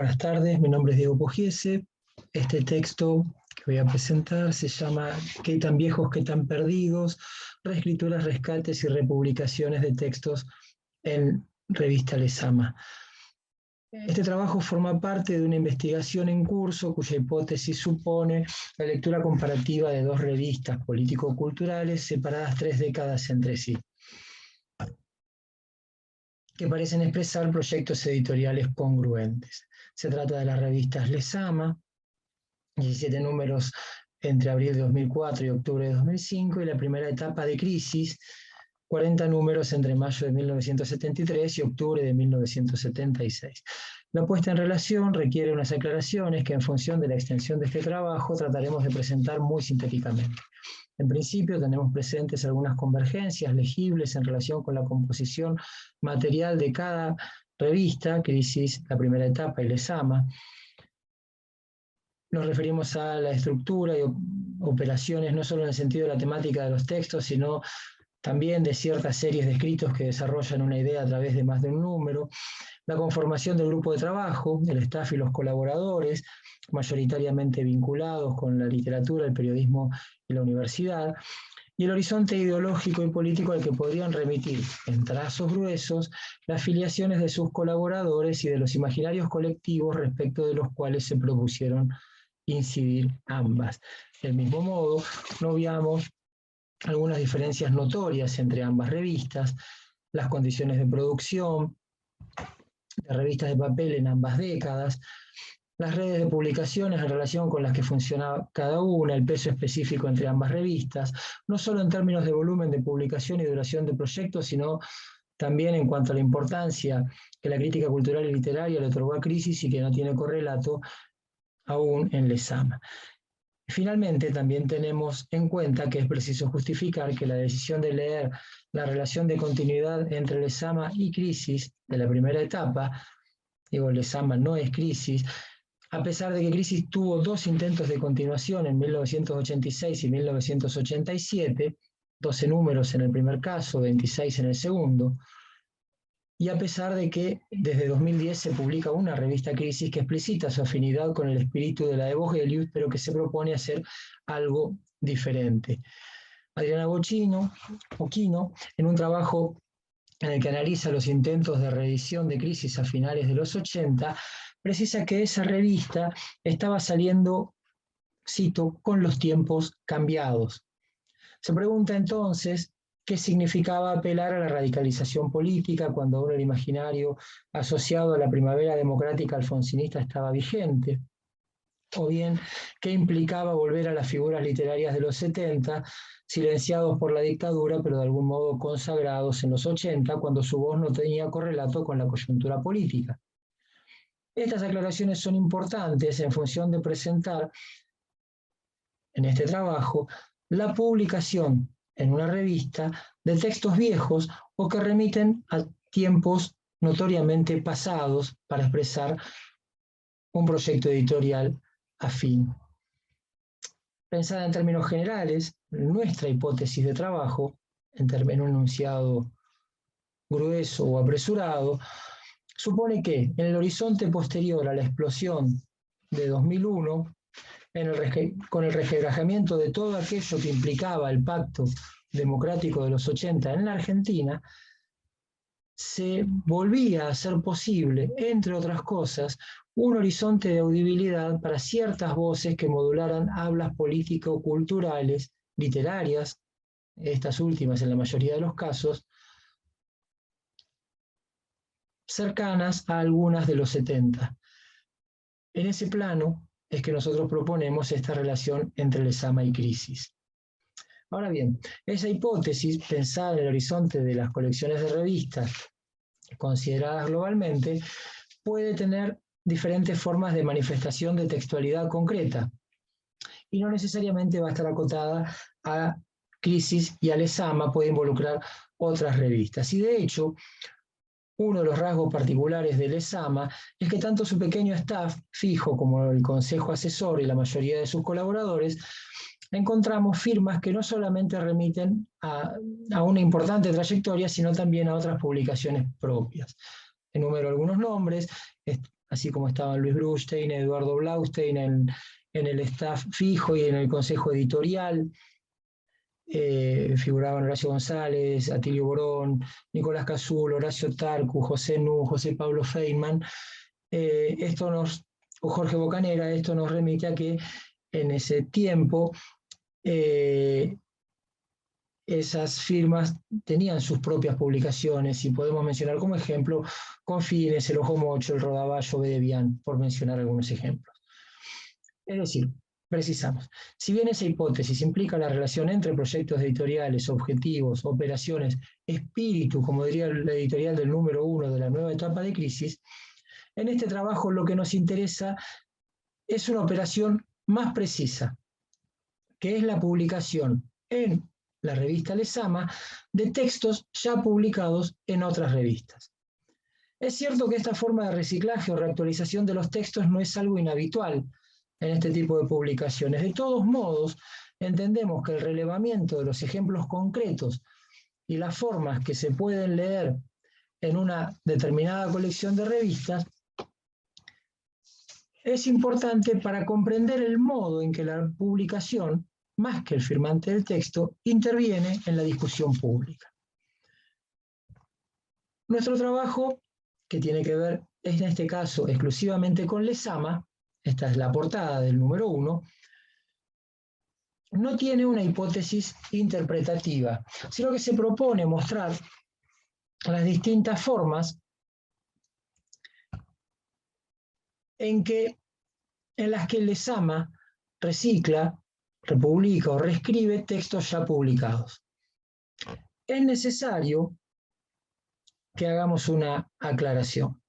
Buenas tardes, mi nombre es Diego Pugiese. Este texto que voy a presentar se llama ¿Qué tan viejos, qué tan perdidos? Reescrituras, rescates y republicaciones de textos en revista Lezama. Este trabajo forma parte de una investigación en curso cuya hipótesis supone la lectura comparativa de dos revistas político-culturales separadas 3 décadas entre sí, que parecen expresar proyectos editoriales congruentes. Se trata de las revistas Lezama, 17 números entre abril de 2004 y octubre de 2005, y la primera etapa de Crisis, 40 números entre mayo de 1973 y octubre de 1976. La puesta en relación requiere unas aclaraciones que, en función de la extensión de este trabajo, trataremos de presentar muy sintéticamente. En principio, tenemos presentes algunas convergencias legibles en relación con la composición material de cada revista, Crisis, la primera etapa, y Lezama. Nos referimos a la estructura y operaciones, no solo en el sentido de la temática de los textos, sino también de ciertas series de escritos que desarrollan una idea a través de más de un número, la conformación del grupo de trabajo, el staff y los colaboradores, mayoritariamente vinculados con la literatura, el periodismo y la universidad, y el horizonte ideológico y político al que podrían remitir, en trazos gruesos, las filiaciones de sus colaboradores y de los imaginarios colectivos respecto de los cuales se propusieron incidir ambas. Del mismo modo, no obviamos algunas diferencias notorias entre ambas revistas, las condiciones de producción de revistas de papel en ambas décadas, las redes de publicaciones en relación con las que funcionaba cada una, el peso específico entre ambas revistas, no solo en términos de volumen de publicación y duración de proyectos, sino también en cuanto a la importancia que la crítica cultural y literaria le otorgó a Crisis y que no tiene correlato aún en Lezama. Finalmente, también tenemos en cuenta que es preciso justificar que la decisión de leer la relación de continuidad entre Lezama y Crisis de la primera etapa, digo, Lezama no es Crisis, a pesar de que Crisis tuvo dos intentos de continuación en 1986 y 1987, 12 números en el primer caso, 26 en el segundo, y a pesar de que desde 2010 se publica una revista Crisis que explicita su afinidad con el espíritu de la de Vogelius, pero que se propone hacer algo diferente. Adriana Occhino, en un trabajo en el que analiza los intentos de reedición de Crisis a finales de los 80, precisa que esa revista estaba saliendo, cito, con los tiempos cambiados. Se pregunta entonces qué significaba apelar a la radicalización política cuando aún el imaginario asociado a la primavera democrática alfonsinista estaba vigente, o bien qué implicaba volver a las figuras literarias de los 70, silenciados por la dictadura, pero de algún modo consagrados en los 80, cuando su voz no tenía correlato con la coyuntura política. Estas aclaraciones son importantes en función de presentar en este trabajo la publicación en una revista de textos viejos o que remiten a tiempos notoriamente pasados para expresar un proyecto editorial afín. Pensada en términos generales, nuestra hipótesis de trabajo, en un enunciado grueso o apresurado, supone que en el horizonte posterior a la explosión de 2001, con el resquebrajamiento de todo aquello que implicaba el pacto democrático de los 80 en la Argentina, se volvía a hacer posible, entre otras cosas, un horizonte de audibilidad para ciertas voces que modularan hablas político-culturales, literarias, estas últimas en la mayoría de los casos, cercanas a algunas de los 70. En ese plano es que nosotros proponemos esta relación entre Lezama y Crisis. Ahora bien, esa hipótesis, pensada en el horizonte de las colecciones de revistas consideradas globalmente, puede tener diferentes formas de manifestación de textualidad concreta y no necesariamente va a estar acotada a Crisis y a Lezama, puede involucrar otras revistas. Y de hecho, uno de los rasgos particulares de Lezama es que tanto su pequeño staff fijo como el consejo asesor y la mayoría de sus colaboradores encontramos firmas que no solamente remiten a una importante trayectoria, sino también a otras publicaciones propias. Enumero algunos nombres: así como estaban Luis Brustein, Eduardo Blaustein en el staff fijo y en el consejo editorial. Figuraban Horacio González, Atilio Borón, Nicolás Cazul, Horacio Tarcu, José Nu, José Pablo Feynman, o Jorge Bocanera. Esto nos remite a que en ese tiempo esas firmas tenían sus propias publicaciones, y podemos mencionar como ejemplo Confines, El Ojo Mocho, El Rodaballo, Bedebian, por mencionar algunos ejemplos. Es decir, precisamos, si bien esa hipótesis implica la relación entre proyectos editoriales, objetivos, operaciones, espíritu, como diría la editorial del número 1 de la nueva etapa de crisis, en este trabajo lo que nos interesa es una operación más precisa, que es la publicación en la revista Lezama de textos ya publicados en otras revistas. Es cierto que esta forma de reciclaje o reactualización de los textos no es algo inhabitual en este tipo de publicaciones. De todos modos, entendemos que el relevamiento de los ejemplos concretos y las formas que se pueden leer en una determinada colección de revistas es importante para comprender el modo en que la publicación, más que el firmante del texto, interviene en la discusión pública. Nuestro trabajo, que tiene que ver en este caso exclusivamente con Lezama, esta es la portada del número 1, no tiene una hipótesis interpretativa, sino que se propone mostrar las distintas formas en las que Lezama recicla, republica o reescribe textos ya publicados. Es necesario que hagamos una aclaración.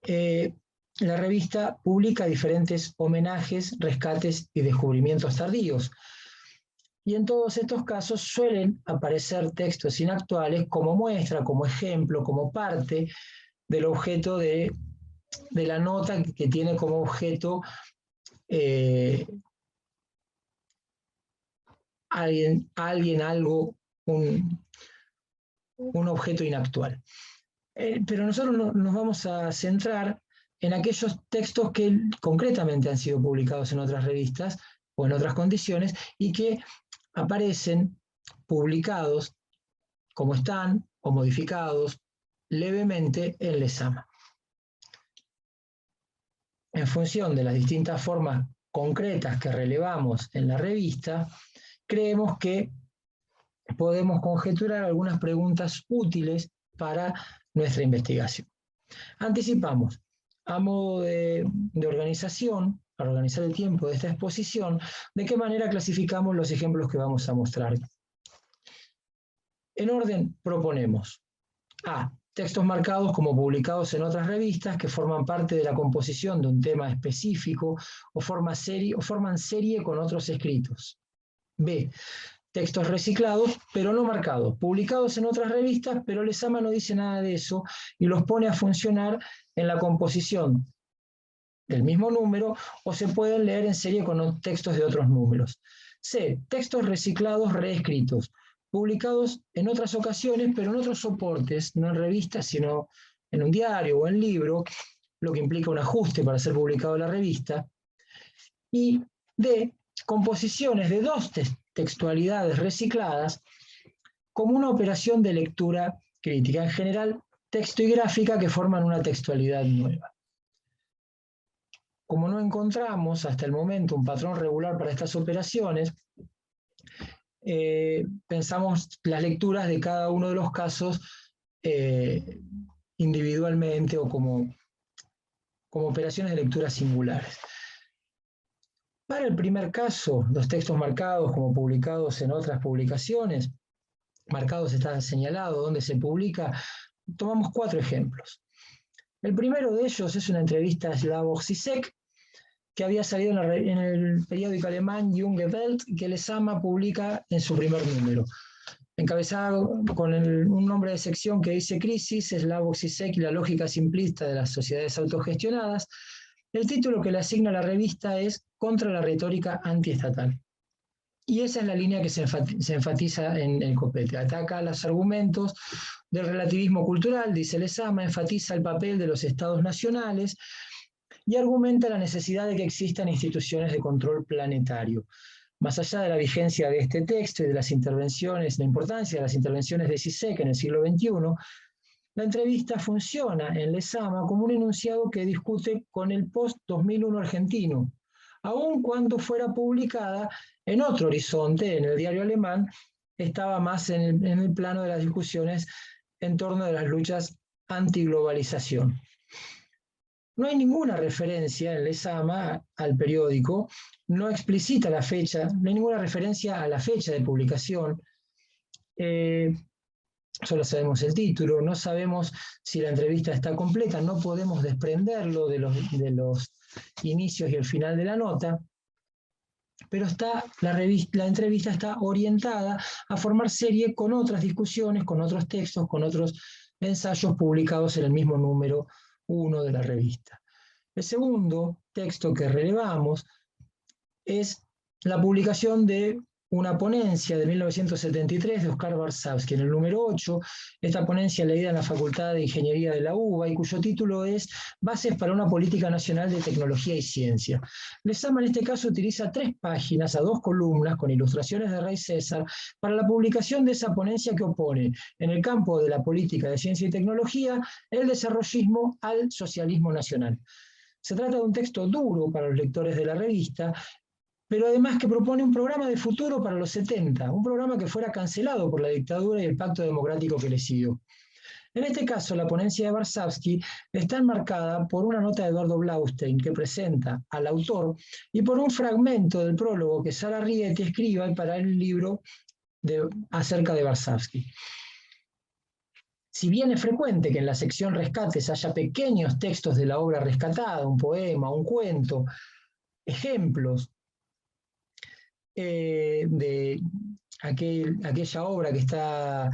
La revista publica diferentes homenajes, rescates y descubrimientos tardíos. Y en todos estos casos suelen aparecer textos inactuales como muestra, como ejemplo, como parte del objeto de la nota, que tiene como objeto alguien, algo, un objeto inactual. Pero nosotros nos vamos a centrar en aquellos textos que concretamente han sido publicados en otras revistas o en otras condiciones y que aparecen publicados como están o modificados levemente en Lezama. En función de las distintas formas concretas que relevamos en la revista, creemos que podemos conjeturar algunas preguntas útiles para nuestra investigación. Anticipamos, a modo de organización, para organizar el tiempo de esta exposición, de qué manera clasificamos los ejemplos que vamos a mostrar. En orden, proponemos A. Textos marcados como publicados en otras revistas que forman parte de la composición de un tema específico o forman serie con otros escritos. B. Textos reciclados, pero no marcados, publicados en otras revistas, pero Lezama no dice nada de eso y los pone a funcionar en la composición del mismo número, o se pueden leer en serie con textos de otros números. C. Textos reciclados reescritos, publicados en otras ocasiones, pero en otros soportes, no en revistas, sino en un diario o en libro, lo que implica un ajuste para ser publicado en la revista. Y D. Composiciones de dos textualidades recicladas como una operación de lectura crítica, en general texto y gráfica, que forman una textualidad nueva. Como no encontramos hasta el momento un patrón regular para estas operaciones, pensamos las lecturas de cada uno de los casos individualmente o como operaciones de lectura singulares. Para el primer caso, los textos marcados como publicados en otras publicaciones, marcados está señalado donde se publica, tomamos 4 ejemplos. El primero de ellos es una entrevista a Slavoj Žižek, que había salido en el periódico alemán Junge Welt, que Lezama publica en su primer número. Encabezado con un nombre de sección que dice Crisis, Slavoj Žižek y la lógica simplista de las sociedades autogestionadas. El título que le asigna la revista es Contra la retórica antiestatal. Y esa es la línea que se enfatiza en el copete. Ataca los argumentos del relativismo cultural, dice Lezama, enfatiza el papel de los estados nacionales y argumenta la necesidad de que existan instituciones de control planetario. Más allá de la vigencia de este texto y de las intervenciones, la importancia de las intervenciones de Zizek en el siglo XXI, la entrevista funciona en Lezama como un enunciado que discute con el post-2001 argentino, aun cuando fuera publicada en otro horizonte, en el diario alemán, estaba más en el plano de las discusiones en torno de las luchas antiglobalización. No hay ninguna referencia en Lezama al periódico, no explicita la fecha, no hay ninguna referencia a la fecha de publicación, solo sabemos el título, no sabemos si la entrevista está completa, no podemos desprenderlo de los inicios y el final de la nota, pero la entrevista está orientada a formar serie con otras discusiones, con otros textos, con otros ensayos publicados en el mismo número 1 de la revista. El segundo texto que relevamos es la publicación de una ponencia de 1973 de Oscar Varsavsky, en el número 8, esta ponencia leída en la Facultad de Ingeniería de la UBA y cuyo título es Bases para una política nacional de tecnología y ciencia. Lezama en este caso utiliza 3 páginas a 2 columnas con ilustraciones de Ray César para la publicación de esa ponencia que opone en el campo de la política de ciencia y tecnología el desarrollismo al socialismo nacional. Se trata de un texto duro para los lectores de la revista, pero además que propone un programa de futuro para los 70, un programa que fuera cancelado por la dictadura y el pacto democrático que le siguió. En este caso, la ponencia de Varsavsky está enmarcada por una nota de Eduardo Blaustein que presenta al autor y por un fragmento del prólogo que Sara Rieti escribe para el libro acerca de Varsavsky. Si bien es frecuente que en la sección rescates haya pequeños textos de la obra rescatada, un poema, un cuento, ejemplos de aquella obra que está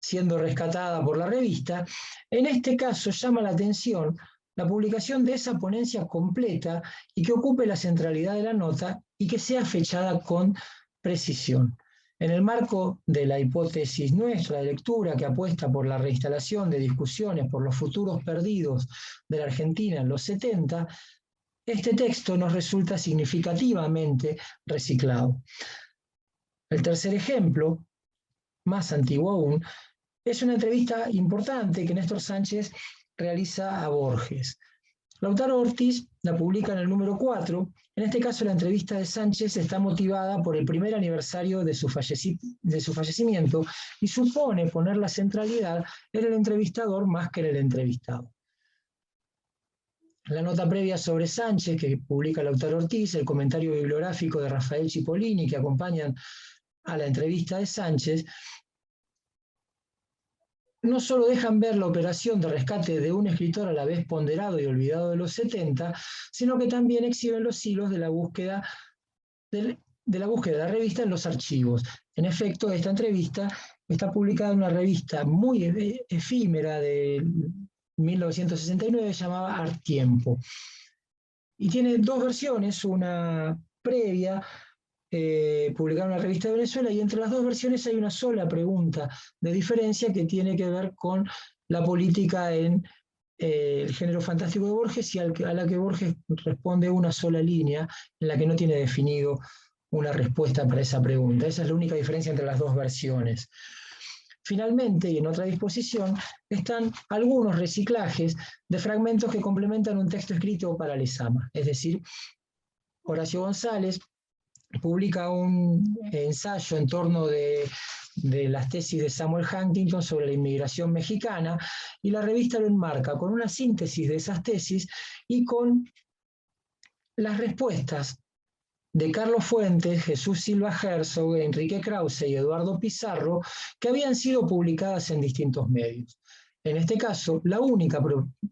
siendo rescatada por la revista, en este caso llama la atención la publicación de esa ponencia completa y que ocupe la centralidad de la nota y que sea fechada con precisión. En el marco de la hipótesis nuestra de lectura que apuesta por la reinstalación de discusiones por los futuros perdidos de la Argentina en los 70, este texto nos resulta significativamente reciclado. El tercer ejemplo, más antiguo aún, es una entrevista importante que Néstor Sánchez realiza a Borges. Lautaro Ortiz la publica en el número 4. En este caso, la entrevista de Sánchez está motivada por el primer aniversario de su fallecimiento y supone poner la centralidad en el entrevistador más que en el entrevistado. La nota previa sobre Sánchez, que publica Lautaro Ortiz, el comentario bibliográfico de Rafael Cipollini, que acompañan a la entrevista de Sánchez, no solo dejan ver la operación de rescate de un escritor a la vez ponderado y olvidado de los 70, sino que también exhiben los hilos de la búsqueda de la revista en los archivos. En efecto, esta entrevista está publicada en una revista muy efímera de 1969 llamada Artiempo. Y tiene 2 versiones, una previa, publicada en una revista de Venezuela, y entre las 2 versiones hay una sola pregunta de diferencia que tiene que ver con la política en el género fantástico de Borges, y a la que Borges responde una sola línea en la que no tiene definido una respuesta para esa pregunta. Esa es la única diferencia entre las 2 versiones. Finalmente, y en otra disposición, están algunos reciclajes de fragmentos que complementan un texto escrito para Lezama. Es decir, Horacio González publica un ensayo en torno de las tesis de Samuel Huntington sobre la inmigración mexicana, y la revista lo enmarca con una síntesis de esas tesis y con las respuestas de Carlos Fuentes, Jesús Silva Herzog, Enrique Krause y Eduardo Pizarro, que habían sido publicadas en distintos medios. En este caso, la única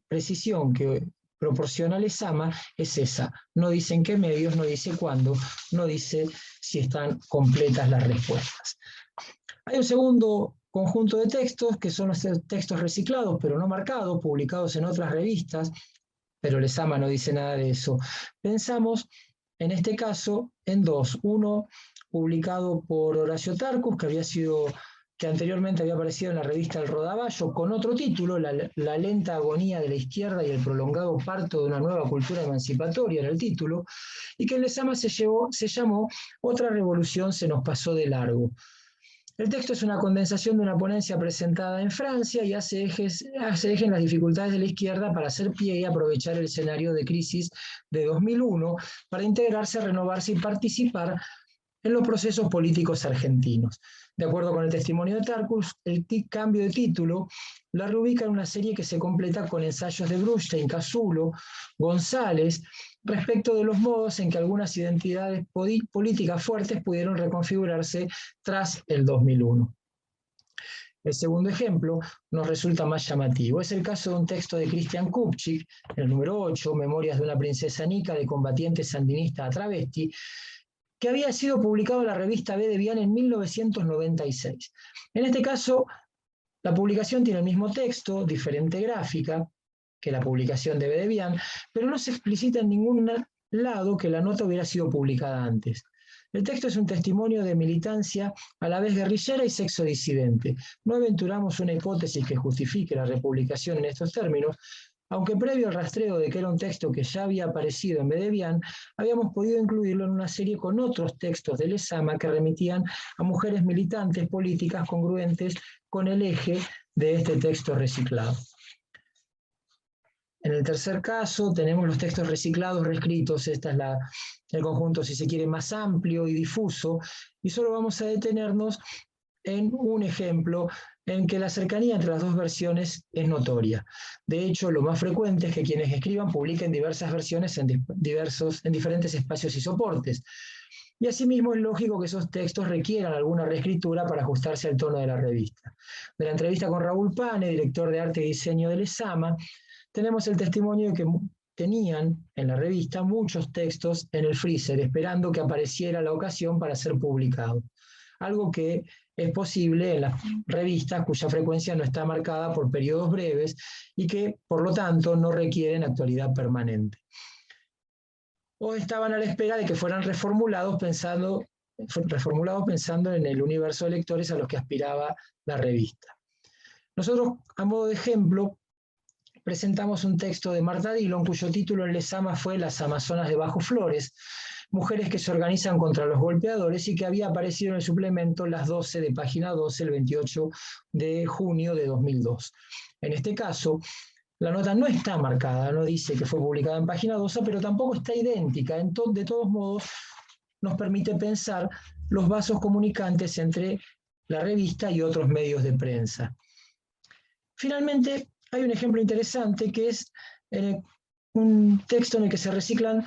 precisión que proporciona Lezama es esa. No dice en qué medios, no dice cuándo, no dice si están completas las respuestas. Hay un segundo conjunto de textos, que son los textos reciclados, pero no marcados, publicados en otras revistas, pero Lezama no dice nada de eso. Pensamos en este caso en 2. Uno, publicado por Horacio Tarcus, que anteriormente había aparecido en la revista El Rodaballo, con otro título, la lenta agonía de la izquierda y el prolongado parto de una nueva cultura emancipatoria en el título, y que en Lezama se llamó Otra revolución se nos pasó de largo. El texto es una condensación de una ponencia presentada en Francia y hace eje en las dificultades de la izquierda para hacer pie y aprovechar el escenario de crisis de 2001 para integrarse, renovarse y participar en los procesos políticos argentinos. De acuerdo con el testimonio de Tarcus, el cambio de título la reubica en una serie que se completa con ensayos de Brustein, Casulo, González, respecto de los modos en que algunas identidades políticas fuertes pudieron reconfigurarse tras el 2001. El segundo ejemplo nos resulta más llamativo. Es el caso de un texto de Christian Kupchik, el número 8, Memorias de una princesa nica de combatiente sandinista a travesti, que había sido publicado en la revista B de Vian en 1996. En este caso, la publicación tiene el mismo texto, diferente gráfica que la publicación de B de Vian, pero no se explicita en ningún lado que la nota hubiera sido publicada antes. El texto es un testimonio de militancia a la vez guerrillera y sexo disidente. No aventuramos una hipótesis que justifique la republicación en estos términos, aunque previo al rastreo de que era un texto que ya había aparecido en B de Vian, habíamos podido incluirlo en una serie con otros textos de Lezama que remitían a mujeres militantes políticas congruentes con el eje de este texto reciclado. En el tercer caso tenemos los textos reciclados, reescritos. Este es el conjunto, si se quiere, más amplio y difuso, y solo vamos a detenernos en un ejemplo en que la cercanía entre las dos versiones es notoria. De hecho, lo más frecuente es que quienes escriban publiquen diversas versiones en diferentes espacios y soportes. Y asimismo es lógico que esos textos requieran alguna reescritura para ajustarse al tono de la revista. De la entrevista con Raúl Pane, director de arte y diseño de Lezama, tenemos el testimonio de que tenían en la revista muchos textos en el freezer, esperando que apareciera la ocasión para ser publicado. Algo que es posible en las revistas cuya frecuencia no está marcada por periodos breves y que, por lo tanto, no requieren actualidad permanente. O estaban a la espera de que fueran reformulados pensando en el universo de lectores a los que aspiraba la revista. Nosotros, a modo de ejemplo, presentamos un texto de Marta Dillon, cuyo título en Lezama fue Las Amazonas de Bajo Flores, mujeres que se organizan contra los golpeadores, y que había aparecido en el suplemento Las 12 de página 12 el 28 de junio de 2002. En este caso, la nota no está marcada, no dice que fue publicada en página 12, pero tampoco está idéntica. De todos modos, nos permite pensar los vasos comunicantes entre la revista y otros medios de prensa. Finalmente, hay un ejemplo interesante que es un texto en el que se reciclan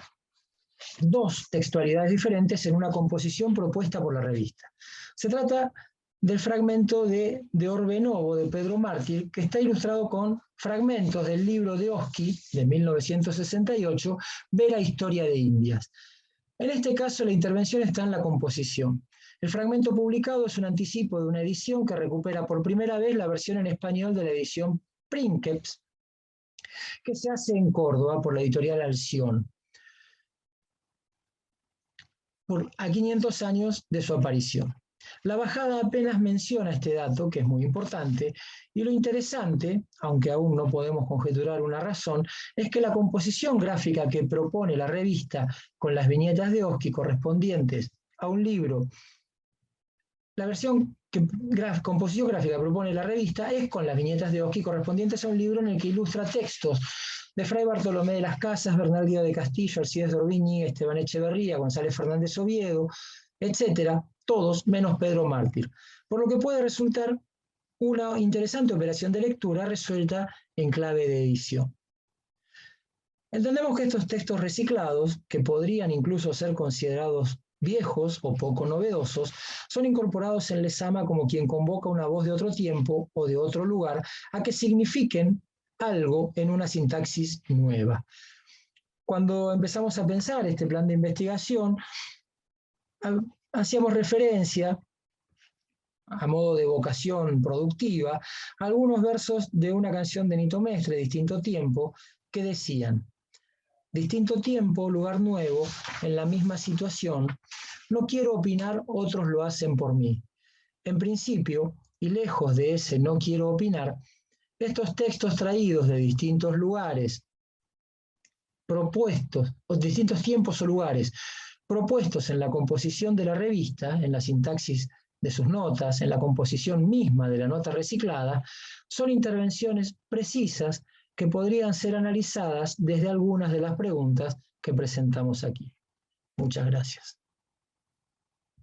dos textualidades diferentes en una composición propuesta por la revista. Se trata del fragmento de Orbe Novo de Pedro Mártir, que está ilustrado con fragmentos del libro de Oski de 1968, Vera Historia de Indias. En este caso, la intervención está en la composición. El fragmento publicado es un anticipo de una edición que recupera por primera vez la versión en español de la edición Princeps, que se hace en Córdoba por la editorial Alción, a 500 años de su aparición. La bajada apenas menciona este dato, que es muy importante, y lo interesante, aunque aún no podemos conjeturar una razón, es que la composición gráfica que propone la revista con las viñetas de Oski correspondientes a un libro, la versión que composición gráfica propone la revista es con las viñetas de Oski correspondientes a un libro en el que ilustra textos de Fray Bartolomé de las Casas, Bernardino de Castillo, Alcides d'Orbigny, Esteban Echeverría, González Fernández Oviedo, etcétera, todos menos Pedro Mártir, por lo que puede resultar una interesante operación de lectura resuelta en clave de edición. Entendemos que estos textos reciclados, que podrían incluso ser considerados viejos o poco novedosos, son incorporados en Lezama como quien convoca una voz de otro tiempo o de otro lugar a que signifiquen algo en una sintaxis nueva. Cuando empezamos a pensar este plan de investigación, hacíamos referencia, a modo de vocación productiva, a algunos versos de una canción de Nito Mestre, Distinto Tiempo, que decían: distinto tiempo, lugar nuevo, en la misma situación, No quiero opinar, otros lo hacen por mí. En principio, y lejos de ese no quiero opinar, estos textos traídos de distintos lugares, propuestos, o distintos tiempos o lugares, propuestos en la composición de la revista, en la sintaxis de sus notas, en la composición misma de la nota reciclada, son intervenciones precisas que podrían ser analizadas desde algunas de las preguntas que presentamos aquí. Muchas gracias.